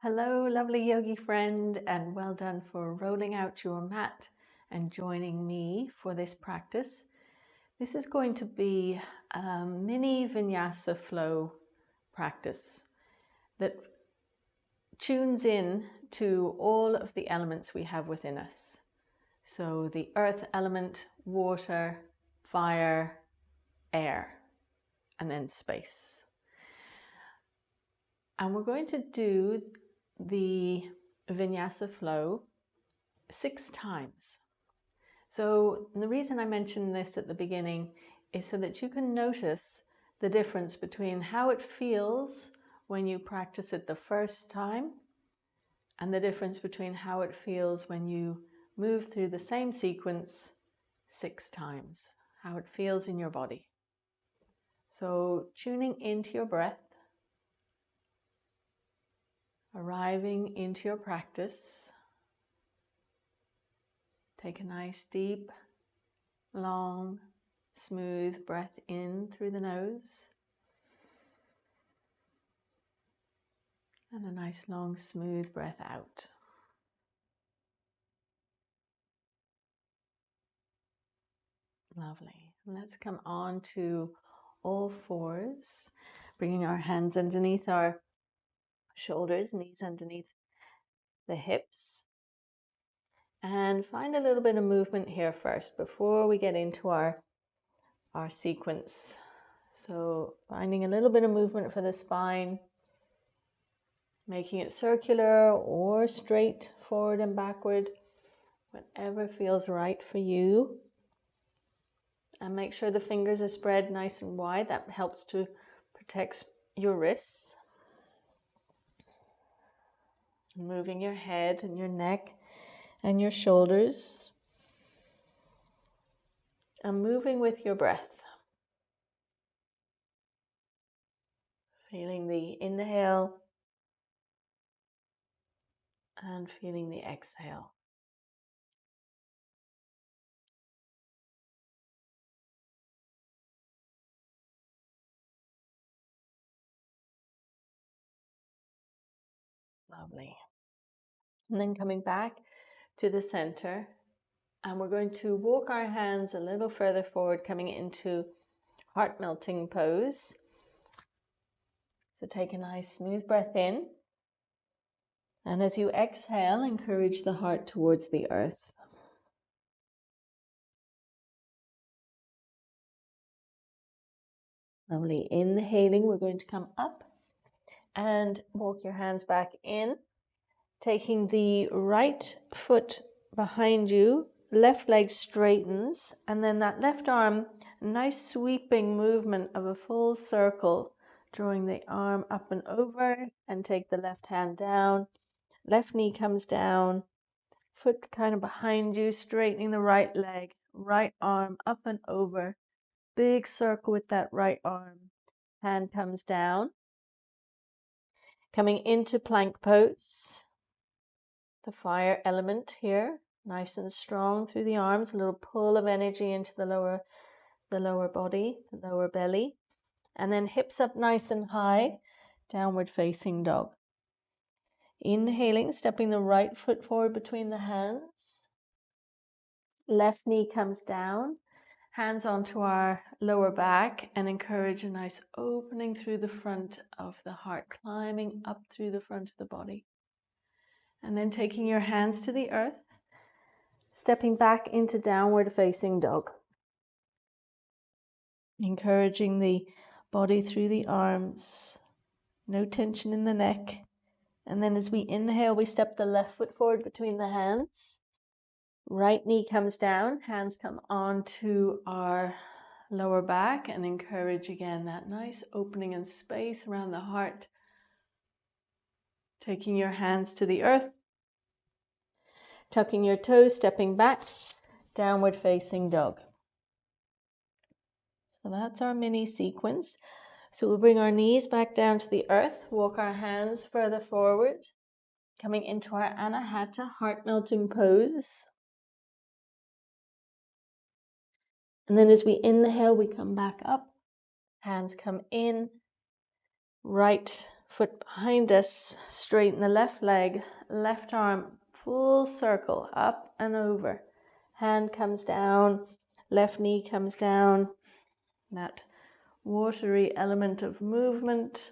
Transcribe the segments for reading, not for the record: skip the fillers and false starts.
Hello, lovely yogi friend, and well done for rolling out your mat and joining me for this practice. This is going to be a mini vinyasa flow practice that tunes in to all of the elements we have within us. So the earth element, water, fire, air, and then space. And we're going to do the vinyasa flow 6 times. So the reason I mentioned this at the beginning is so that you can notice the difference between how it feels when you practice it the first time and the difference between how it feels when you move through the same sequence 6 times, how it feels in your body. So tuning into your breath, arriving into your practice. Take a nice deep, long, smooth breath in through the nose. And a nice, long, smooth breath out. Lovely. Let's come on to all fours, bringing our hands underneath our shoulders, knees underneath the hips. And find a little bit of movement here first before we get into our sequence. So finding a little bit of movement for the spine, making it circular or straight, forward and backward, whatever feels right for you. And make sure the fingers are spread nice and wide. That helps to protect your wrists. Moving your head and your neck and your shoulders. And moving with your breath. Feeling the inhale and feeling the exhale. Lovely. And then coming back to the center, and we're going to walk our hands a little further forward, coming into heart melting pose. So take a nice smooth breath in. And as you exhale, encourage the heart towards the earth. Lovely. Inhaling, we're going to come up and walk your hands back in, taking the right foot behind you, left leg straightens, and then that left arm, nice sweeping movement of a full circle, drawing the arm up and over, and take the left hand down, left knee comes down, foot kind of behind you, straightening the right leg, right arm up and over, big circle with that right arm, hand comes down. Coming into plank pose, the fire element here, nice and strong through the arms, a little pull of energy into the lower body, the lower belly, and then hips up nice and high, downward facing dog. Inhaling, stepping the right foot forward between the hands, left knee comes down, hands onto our lower back, and encourage a nice opening through the front of the heart, climbing up through the front of the body. And then taking your hands to the earth, stepping back into downward facing dog. Encouraging the body through the arms, no tension in the neck. And then as we inhale, we step the left foot forward between the hands. Right knee comes down, hands come onto our lower back, and encourage again that nice opening and space around the heart. Taking your hands to the earth, tucking your toes, stepping back, downward facing dog. So that's our mini sequence. So we'll bring our knees back down to the earth, walk our hands further forward, coming into our Anahata heart melting pose. And then as we inhale, we come back up, hands come in, right foot behind us, straighten the left leg, left arm, full circle, up and over. Hand comes down, left knee comes down. That watery element of movement,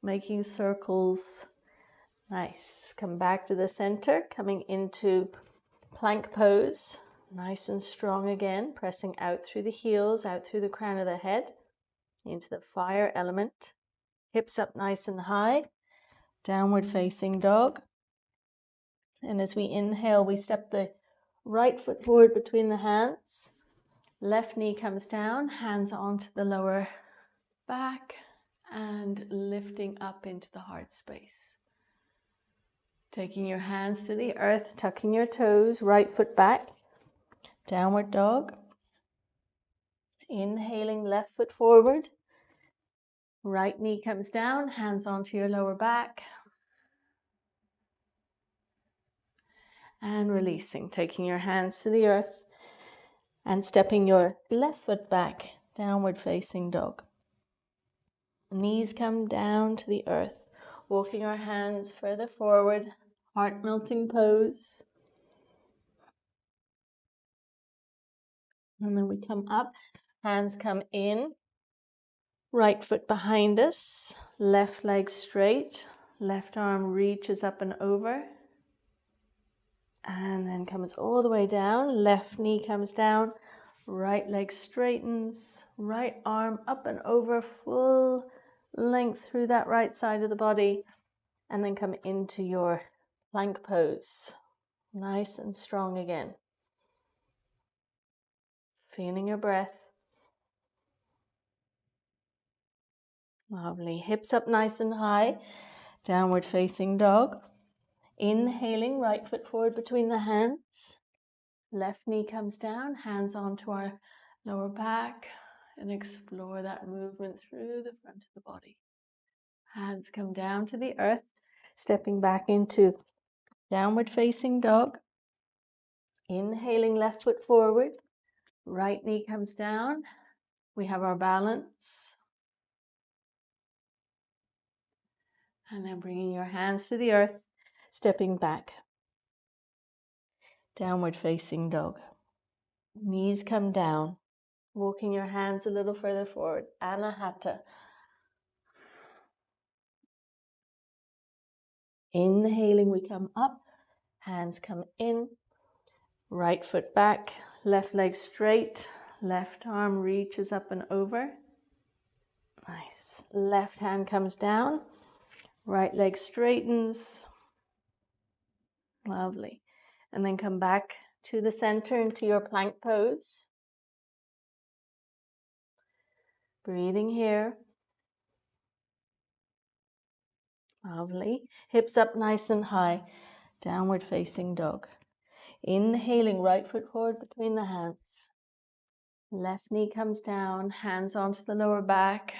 making circles. Nice. Come back to the center, coming into plank pose. Nice and strong again, pressing out through the heels, out through the crown of the head, into the fire element. Hips up nice and high, downward facing dog. And as we inhale, we step the right foot forward between the hands. Left knee comes down, hands onto the lower back, and lifting up into the heart space. Taking your hands to the earth, tucking your toes, right foot back, downward dog. Inhaling, left foot forward. Right knee comes down, hands onto your lower back. And releasing, taking your hands to the earth and stepping your left foot back, downward facing dog. Knees come down to the earth, walking our hands further forward, heart melting pose. And then we come up, hands come in, right foot behind us, left leg straight, left arm reaches up and over. And then comes all the way down, left knee comes down, right leg straightens, right arm up and over, full length through that right side of the body. And then come into your plank pose. Nice and strong again. Feeling your breath. Lovely. Hips up nice and high. Downward facing dog. Inhaling, right foot forward between the hands. Left knee comes down, hands onto our lower back, and explore that movement through the front of the body. Hands come down to the earth, stepping back into downward facing dog. Inhaling, left foot forward. Right knee comes down. We have our balance. And then bringing your hands to the earth, stepping back. Downward facing dog. Knees come down. Walking your hands a little further forward. Anahata. Inhaling, we come up. Hands come in. Right foot back. Left leg straight. Left arm reaches up and over. Nice. Left hand comes down. Right leg straightens. Lovely. And then come back to the center into your plank pose. Breathing here. Lovely. Hips up nice and high. Downward facing dog. Inhaling, right foot forward between the hands. Left knee comes down, hands onto the lower back.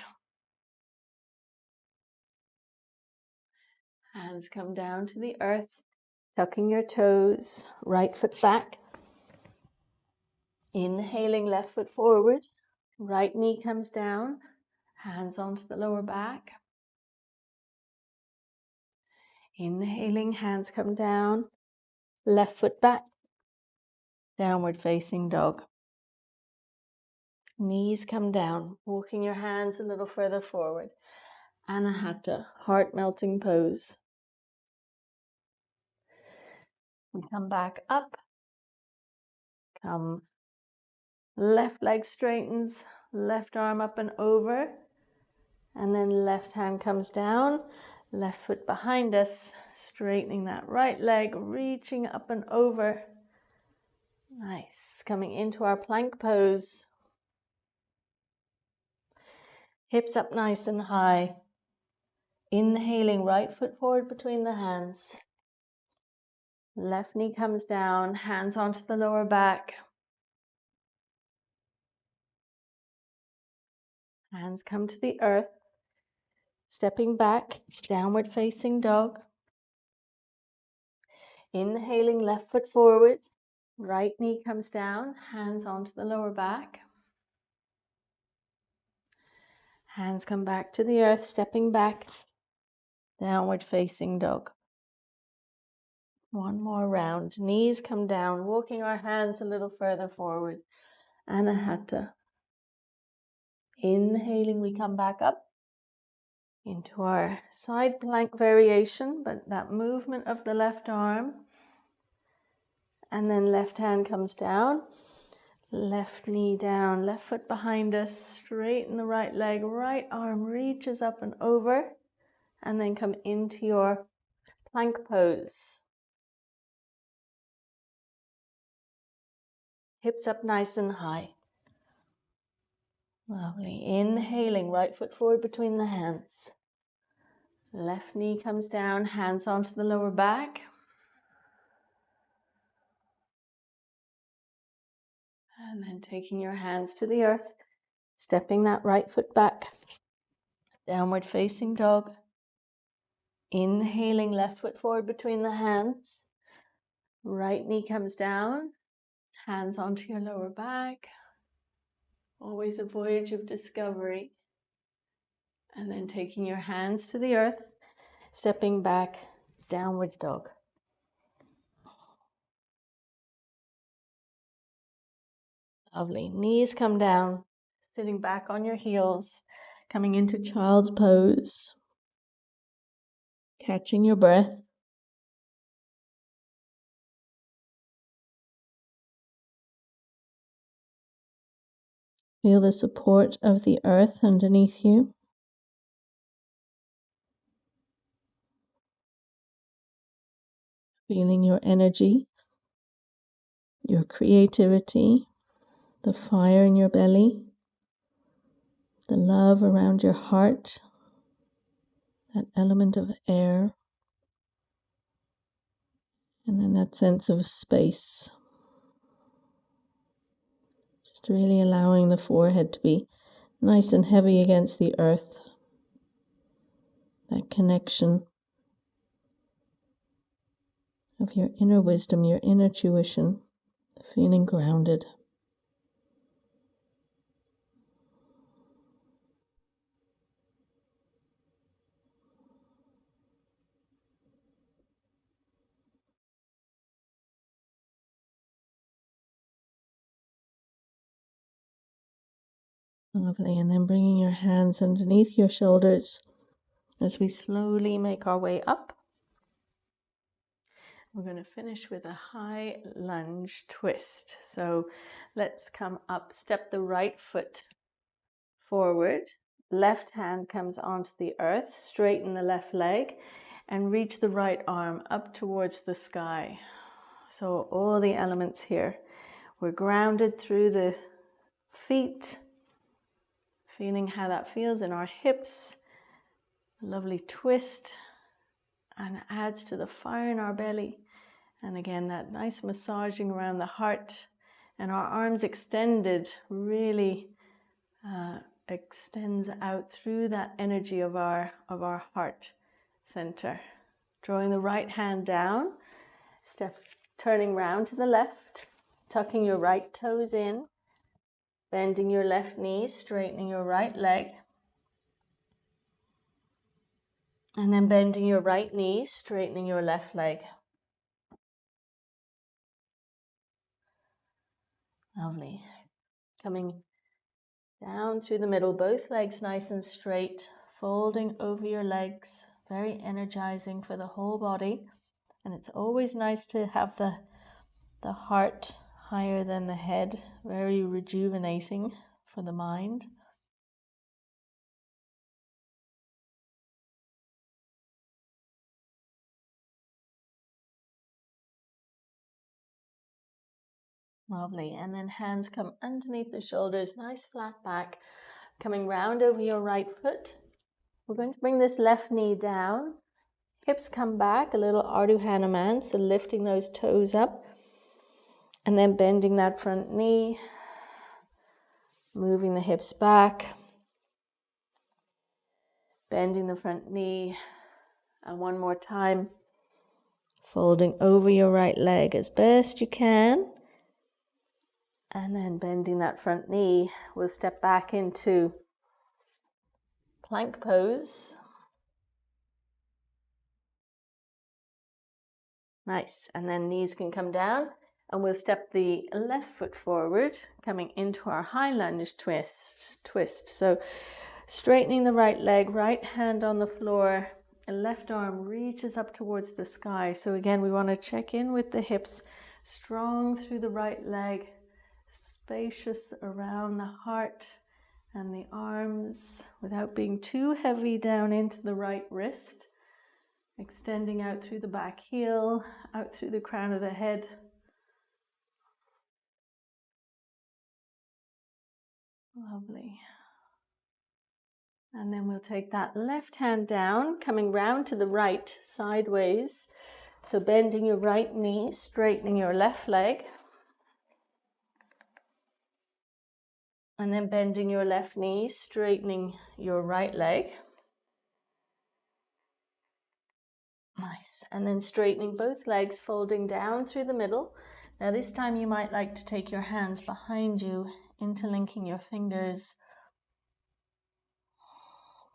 Hands come down to the earth, tucking your toes, right foot back. Inhaling, left foot forward. Right knee comes down, hands onto the lower back. Inhaling, hands come down, left foot back. Downward facing dog. Knees come down, walking your hands a little further forward. Anahata, heart melting pose. We come back up. Come. Left leg straightens, left arm up and over. And then left hand comes down, left foot behind us, straightening that right leg, reaching up and over. Nice. Coming into our plank pose. Hips up nice and high. Inhaling, right foot forward between the hands. Left knee comes down, hands onto the lower back. Hands come to the earth. Stepping back, downward facing dog. Inhaling, left foot forward. Right knee comes down, hands onto the lower back. Hands come back to the earth, stepping back. downward facing dog. One more round. Knees come down, walking our hands a little further forward. Anahata. Inhaling, we come back up into our side plank variation, but that movement of the left arm. And then left hand comes down, left knee down, left foot behind us, straighten the right leg, right arm reaches up and over, and then come into your plank pose. Hips up nice and high. Lovely. Inhaling, right foot forward between the hands. Left knee comes down, hands onto the lower back. And then taking your hands to the earth, stepping that right foot back. Downward facing dog. Inhaling, left foot forward between the hands. Right knee comes down, hands onto your lower back. Always a voyage of discovery. And then taking your hands to the earth, stepping back, downward dog. Lovely. Knees come down, sitting back on your heels, coming into child's pose. Catching your breath. Feel the support of the earth underneath you. Feeling your energy, your creativity, the fire in your belly, the love around your heart, that element of air, and then that sense of space. Just really allowing the forehead to be nice and heavy against the earth. That connection of your inner wisdom, your inner tuition, feeling grounded. Lovely. And then bringing your hands underneath your shoulders as we slowly make our way up. We're going to finish with a high lunge twist. So let's come up, step the right foot forward. Left hand comes onto the earth, straighten the left leg, and reach the right arm up towards the sky. So all the elements here. We're grounded through the feet, feeling how that feels in our hips. A lovely twist, and adds to the fire in our belly. And again, that nice massaging around the heart, and our arms extended really extends out through that energy of our heart center. Drawing the right hand down, turning round to the left, tucking your right toes in, bending your left knee, straightening your right leg, and then bending your right knee, straightening your left leg. Lovely. Coming down through the middle, both legs nice and straight, folding over your legs, very energizing for the whole body. And it's always nice to have the heart higher than the head, very rejuvenating for the mind. Lovely. And then hands come underneath the shoulders, nice flat back, coming round over your right foot. We're going to bring this left knee down. Hips come back, a little Ardha Hanuman, so lifting those toes up. And then bending that front knee, moving the hips back, bending the front knee, and one more time, folding over your right leg as best you can. And then bending that front knee, we'll step back into plank pose. Nice. And then knees can come down, and we'll step the left foot forward, coming into our high lunge twist. So straightening the right leg, right hand on the floor, and left arm reaches up towards the sky. So again, we want to check in with the hips, strong through the right leg, spacious around the heart and the arms without being too heavy down into the right wrist. Extending out through the back heel, out through the crown of the head. Lovely. And then we'll take that left hand down, coming round to the right, sideways. So bending your right knee, straightening your left leg. And then bending your left knee, straightening your right leg. Nice. And then straightening both legs, folding down through the middle. Now this time you might like to take your hands behind you, interlinking your fingers,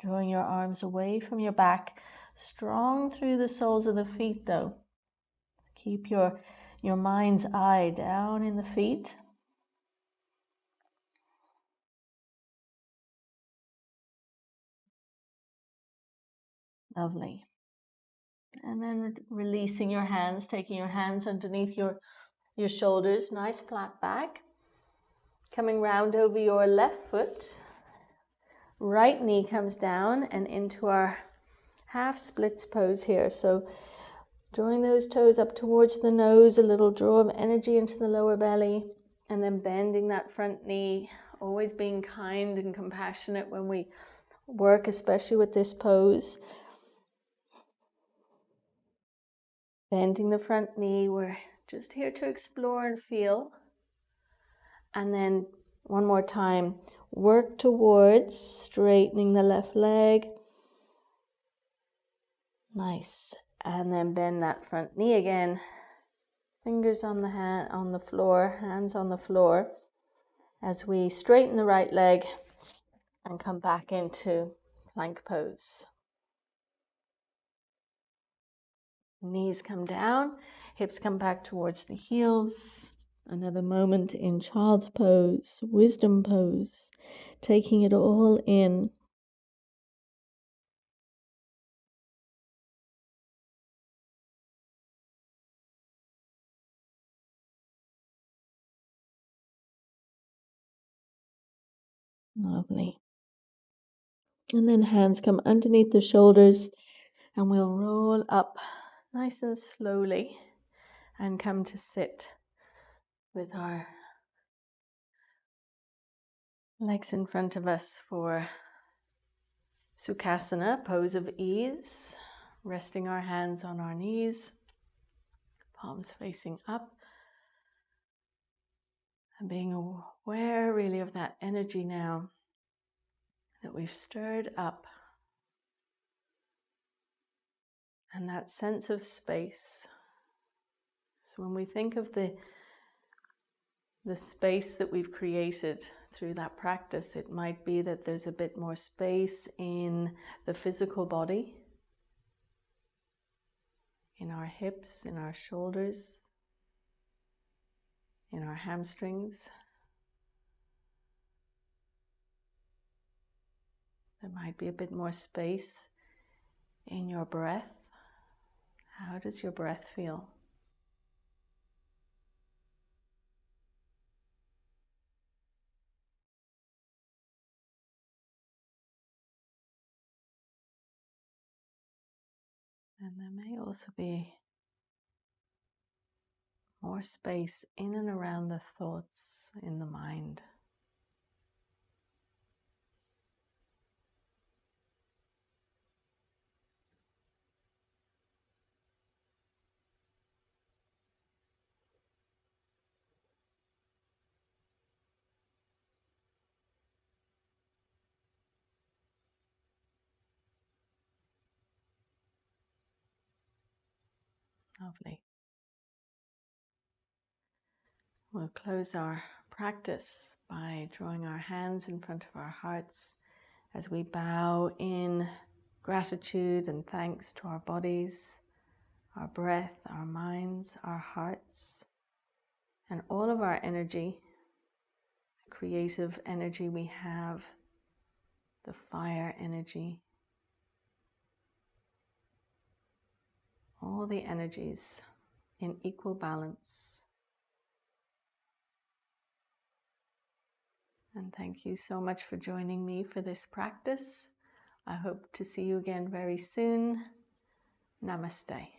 drawing your arms away from your back, strong through the soles of the feet though. Keep your mind's eye down in the feet. Lovely. And then releasing your hands, taking your hands underneath your shoulders, nice flat back. Coming round over your left foot. Right knee comes down and into our half splits pose here. So drawing those toes up towards the nose, a little draw of energy into the lower belly, and then bending that front knee, always being kind and compassionate when we work, especially with this pose. Bending the front knee, we're just here to explore and feel. And then one more time, work towards straightening the left leg. Nice. And then bend that front knee again. Fingers on the floor, hands on the floor, as we straighten the right leg and come back into plank pose. Knees come down, hips come back towards the heels. Another moment in child's pose, wisdom pose, taking it all in. Lovely. And then hands come underneath the shoulders, and we'll roll up nice and slowly and come to sit with our legs in front of us for Sukhasana, pose of ease, resting our hands on our knees, palms facing up, and being aware really of that energy now that we've stirred up, and that sense of space. So when we think of the space that we've created through that practice, it might be that there's a bit more space in the physical body, in our hips, in our shoulders, in our hamstrings. There might be a bit more space in your breath. How does your breath feel? And there may also be more space in and around the thoughts in the mind. Lovely. We'll close our practice by drawing our hands in front of our hearts as we bow in gratitude and thanks to our bodies, our breath, our minds, our hearts, and all of our energy, the creative energy we have, the fire energy, all the energies in equal balance. And thank you so much for joining me for this practice. I hope to see you again very soon. Namaste.